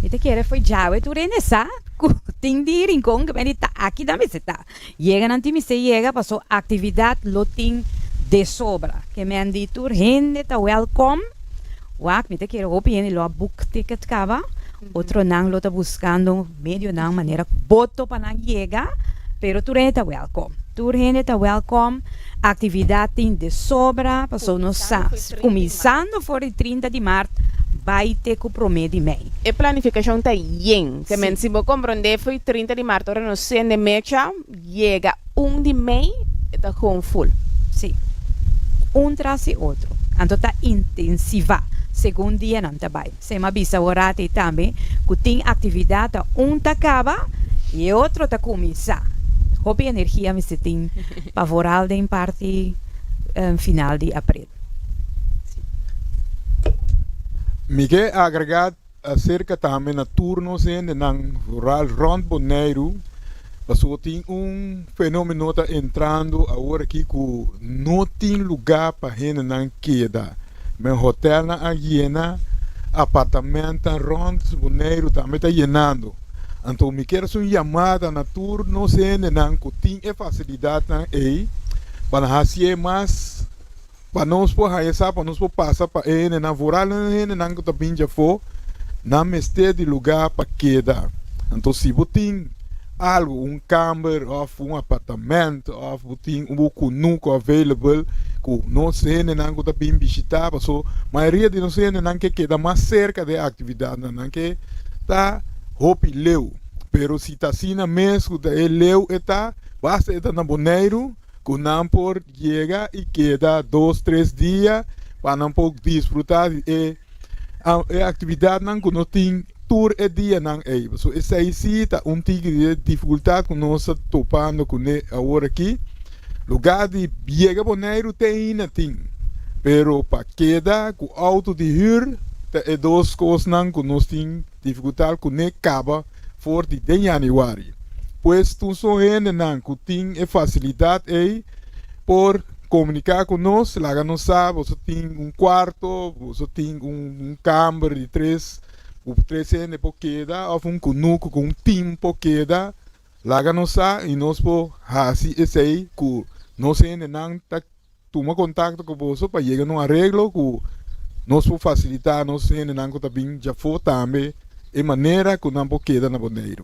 Ite quiere foi jawe tu renesa. Ting di rincón que venita aquí dame se ta. Llegan anti mi se llega pasó actividad lo ting de sobra. Que me han dicho gente ta welcome. Wak mi te quiero hopi en lo book ticket kava. Otro nang lo está buscando medio nang manera voto para nang llega, pero tu renta welcome. Tu renta welcome. Actividad de sobra, passou no começando for o 30 de março, vai ter que promete mei. E planificação tá yen, que men se vou compreender foi 30 de março, ora no sen de mecha, chega 1 de mei, está com full. Sim. Um tras o outro. Então tá intensiva. Segundo dia não tá bem. Se uma bisa orate também, que tem atividade, um tá acaba e outro tá começar. Hopi energia me se tem favorável em parte final de abril. Miguel agregar acerca também na turnos em rural rond Bonaire, passou tem fenômeno tá entrando agora aqui que não tem lugar para gente não queda. Meu hotel na Aguiena, apartamento rond Bonaire também está llenando. Então, me quero uma chamada na turno, se não tem facilidade aí, para fazer mais, para nós poder para nós passar para ele, na rural, não que também já for, não me de lugar para quedar. Então, se você tem algo, câmara, ou apartamento, ou tem nunca available, que não sei, não que também visitar, porque a maioria de nós não que queda mais cerca da atividade, não que está hopi leu, pero si ta sina mes que el leu está, basta estar na Bonaire, que não por llega y queda 2-3 días para não por disfrutar de atividade não que não tem tour e dia não é. So essa aí sim tá tigre de dificuldade que nós topando com agora aqui. Lugar de llega Bonaire tem ainda tem, pero para queda com auto de hur é duas coisas não que nós tem dificuldade com acaba for de januário. Pois tu só gente não que tem facilidade aí por comunicar conosco, lá não sabe, você tem quarto, você tem câmara de três gente por queda, ou conuco com time por queda, lá não sabe e nós por fazer isso aí que nós gente não tá toma contato com você para chegar num arreglo que nós por facilitar nós gente não também já for também e maneira que não queda na Bonaire.